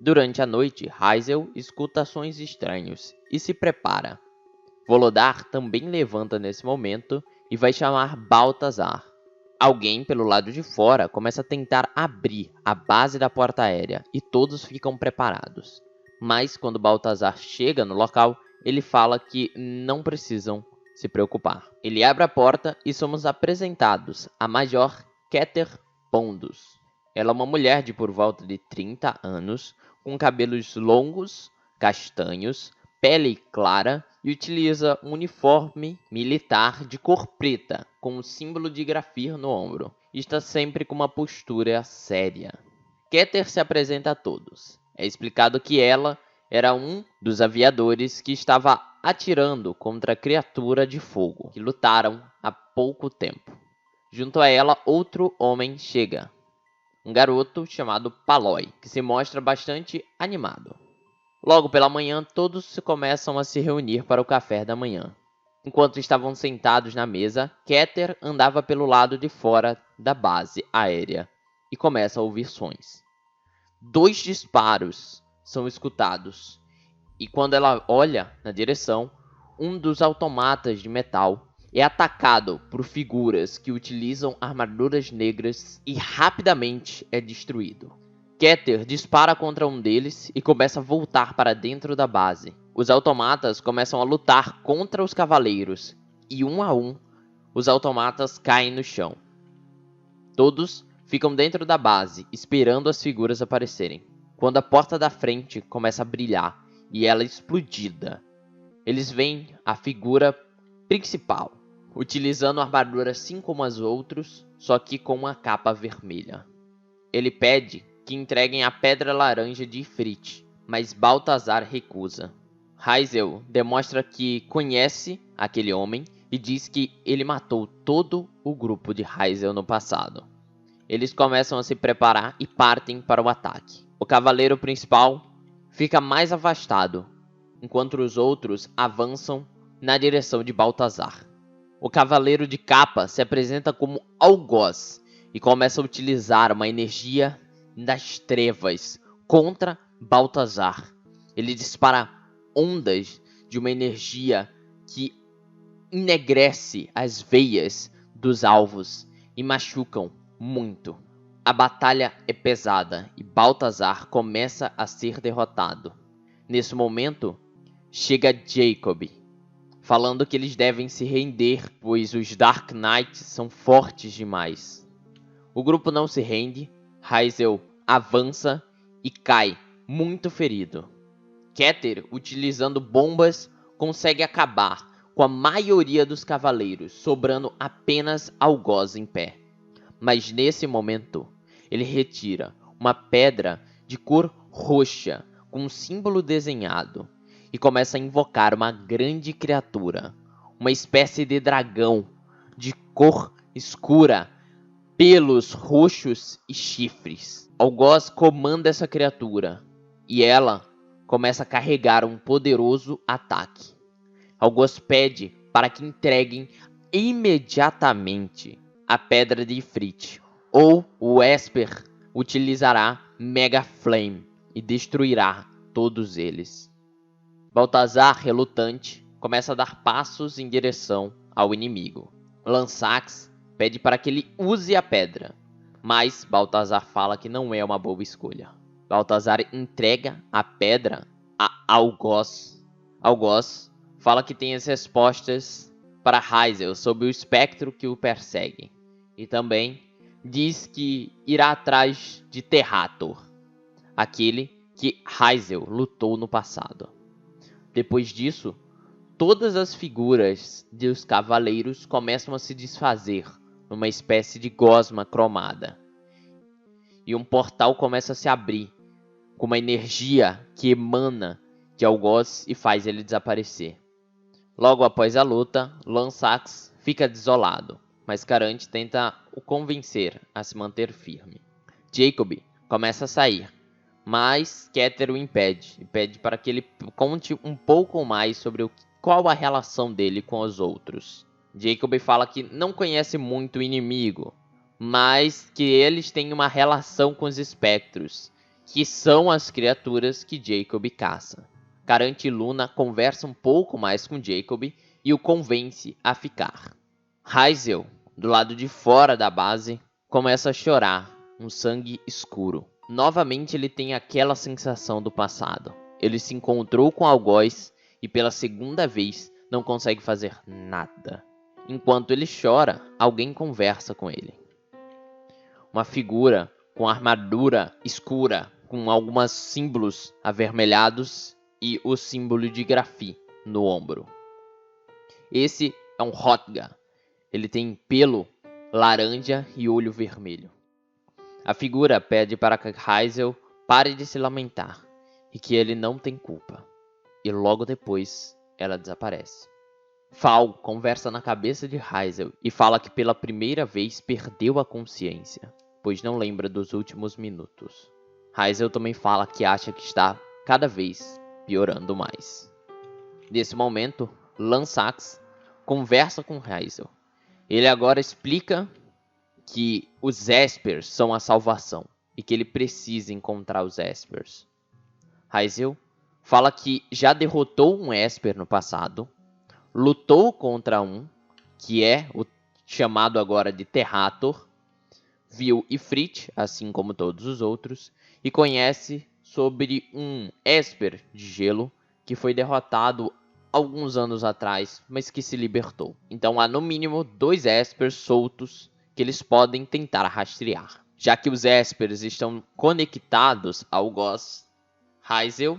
Durante a noite, Hazel escuta sons estranhos e se prepara. Volodar também levanta nesse momento e vai chamar Baltazar. Alguém pelo lado de fora começa a tentar abrir a base da porta aérea e todos ficam preparados. Mas quando Baltazar chega no local, ele fala que não precisam se preocupar. Ele abre a porta e somos apresentados a Major Keter Pondus. Ela é uma mulher de por volta de 30 anos, com cabelos longos, castanhos, pele clara e utiliza um uniforme militar de cor preta, com um símbolo de grafir no ombro. Está sempre com uma postura séria. Keter se apresenta a todos. É explicado que ela era um dos aviadores que estava atirando contra a criatura de fogo, que lutaram há pouco tempo. Junto a ela, outro homem chega. Um garoto chamado Paloi, que se mostra bastante animado. Logo pela manhã, todos começam a se reunir para o café da manhã. Enquanto estavam sentados na mesa, Keter andava pelo lado de fora da base aérea e começa a ouvir sons. 2 disparos são escutados, e quando ela olha na direção, um dos automatas de metal é atacado por figuras que utilizam armaduras negras e rapidamente é destruído. Keter dispara contra um deles e começa a voltar para dentro da base. Os automatas começam a lutar contra os cavaleiros e um a um os automatas caem no chão. Todos ficam dentro da base esperando as figuras aparecerem. Quando a porta da frente começa a brilhar e ela é explodida, eles veem a figura principal, utilizando a armadura assim como os outros, só que com uma capa vermelha. Ele pede que entreguem a pedra laranja de Ifrit, mas Baltazar recusa. Hazel demonstra que conhece aquele homem e diz que ele matou todo o grupo de Hazel no passado. Eles começam a se preparar e partem para o ataque. O cavaleiro principal fica mais afastado, enquanto os outros avançam na direção de Baltazar. O cavaleiro de capa se apresenta como algoz e começa a utilizar uma energia das trevas contra Baltazar. Ele dispara ondas de uma energia que enegrece as veias dos alvos e machucam muito. A batalha é pesada e Baltazar começa a ser derrotado. Nesse momento, chega Jacob, falando que eles devem se render, pois os Dark Knights são fortes demais. O grupo não se rende, Hazel avança e cai, muito ferido. Keter, utilizando bombas, consegue acabar com a maioria dos cavaleiros, sobrando apenas algoz em pé. Mas nesse momento, ele retira uma pedra de cor roxa com um símbolo desenhado e começa a invocar uma grande criatura, uma espécie de dragão de cor escura, pelos roxos e chifres. Algoz comanda essa criatura e ela começa a carregar um poderoso ataque. Algoz pede para que entreguem imediatamente a pedra de Ifrit, ou o Esper utilizará Mega Flame e destruirá todos eles. Baltazar, relutante, começa a dar passos em direção ao inimigo. Lansax pede para que ele use a pedra, mas Baltazar fala que não é uma boa escolha. Baltazar entrega a pedra a Algoz. Algoz fala que tem as respostas para Hazel sobre o espectro que o persegue. E também diz que irá atrás de Terrator, aquele que Hazel lutou no passado. Depois disso, todas as figuras dos cavaleiros começam a se desfazer numa espécie de gosma cromada. E um portal começa a se abrir, com uma energia que emana de Algoz e faz ele desaparecer. Logo após a luta, Lansax fica desolado, mas Carante tenta o convencer a se manter firme. Jacob começa a sair, mas Keter o impede e pede para que ele conte um pouco mais sobre qual a relação dele com os outros. Jacob fala que não conhece muito o inimigo, mas que eles têm uma relação com os espectros que são as criaturas que Jacob caça. Carante e Luna conversam um pouco mais com Jacob e o convence a ficar. Hazel, do lado de fora da base, começa a chorar, um sangue escuro. Novamente ele tem aquela sensação do passado. Ele se encontrou com algoz e pela segunda vez não consegue fazer nada. Enquanto ele chora, alguém conversa com ele. Uma figura com armadura escura, com alguns símbolos avermelhados e o símbolo de Grafi no ombro. Esse é um Hrothgar. Ele tem pelo laranja e olho vermelho. A figura pede para que Hazel pare de se lamentar e que ele não tem culpa. E logo depois ela desaparece. Fal conversa na cabeça de Hazel e fala que pela primeira vez perdeu a consciência, pois não lembra dos últimos minutos. Hazel também fala que acha que está cada vez piorando mais. Nesse momento, Lansax conversa com Hazel. Ele agora explica que os Espers são a salvação e que ele precisa encontrar os Espers. Hazel fala que já derrotou um Esper no passado, lutou contra um, que é o chamado agora de Terrator, viu Ifrit, assim como todos os outros, e conhece sobre um Esper de gelo que foi derrotado alguns anos atrás, mas que se libertou. Então há no mínimo 2 Espers soltos que eles podem tentar rastrear. Já que os Espers estão conectados ao Goz, Hazel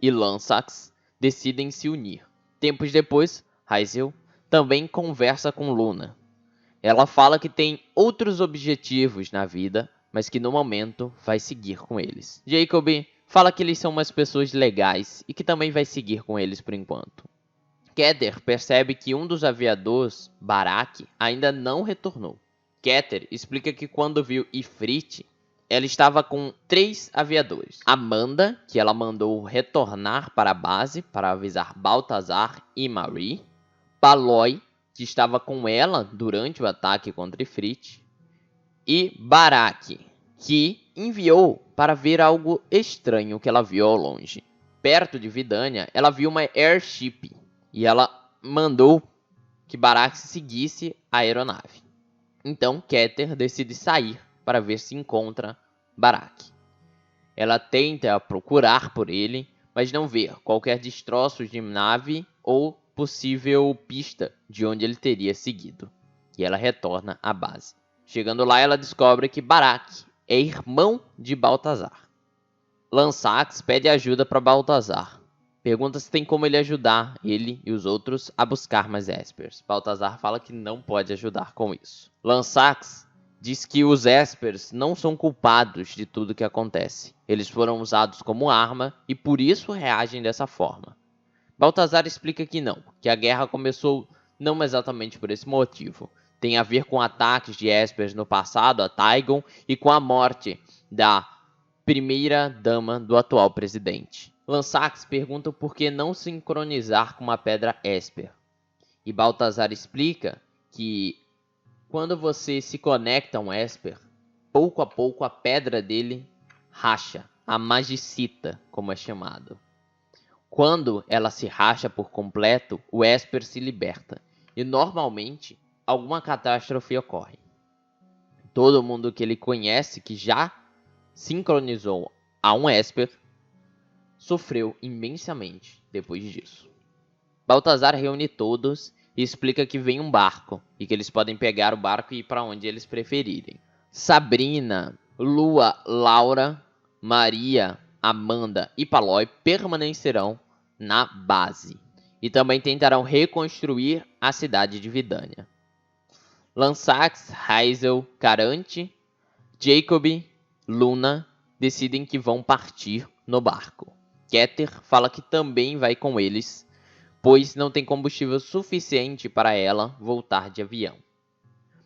e Lansax decidem se unir. Tempos depois, Hazel também conversa com Luna. Ela fala que tem outros objetivos na vida, mas que no momento vai seguir com eles. Jacob fala que eles são umas pessoas legais e que também vai seguir com eles por enquanto. Keter percebe que um dos aviadores, Barak, ainda não retornou. Keter explica que quando viu Ifrit, ela estava com 3 aviadores. Amanda, que ela mandou retornar para a base para avisar Baltazar e Marie. Paloi, que estava com ela durante o ataque contra Ifrit. E Barak, que enviou para ver algo estranho que ela viu ao longe. Perto de Vidania, ela viu uma airship e ela mandou que Barak seguisse a aeronave. Então Keter decide sair para ver se encontra Barak. Ela tenta procurar por ele, mas não vê qualquer destroço de nave ou possível pista de onde ele teria seguido. E ela retorna à base. Chegando lá, ela descobre que Barak é irmão de Baltazar. Lansax pede ajuda para Baltazar. Pergunta se tem como ele ajudar ele e os outros a buscar mais Espers. Baltazar fala que não pode ajudar com isso. Lansax diz que os Espers não são culpados de tudo que acontece. Eles foram usados como arma e por isso reagem dessa forma. Baltazar explica que não, que a guerra começou não exatamente por esse motivo. Tem a ver com ataques de Espers no passado a Taigon e com a morte da primeira dama do atual presidente. Lansax pergunta por que não sincronizar com uma pedra Esper. E Baltazar explica que quando você se conecta a um Esper, pouco a pouco a pedra dele racha, a magicita, como é chamado. Quando ela se racha por completo, o Esper se liberta. E normalmente, alguma catástrofe ocorre. Todo mundo que ele conhece que já sincronizou a um Esper sofreu imensamente depois disso. Baltazar reúne todos e explica que vem um barco e que eles podem pegar o barco e ir para onde eles preferirem. Sabrina, Lua, Laura, Maria, Amanda e Paloi permanecerão na base e também tentarão reconstruir a cidade de Vidania. Lansax, Hazel, Carante, Jacob, Luna decidem que vão partir no barco. Keter fala que também vai com eles, pois não tem combustível suficiente para ela voltar de avião.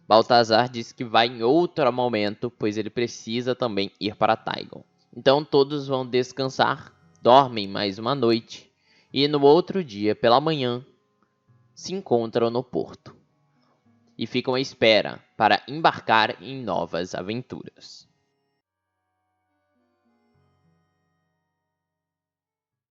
Baltazar diz que vai em outro momento, pois ele precisa também ir para Taigon. Então todos vão descansar, dormem mais uma noite e no outro dia, pela manhã, se encontram no porto e ficam à espera para embarcar em novas aventuras.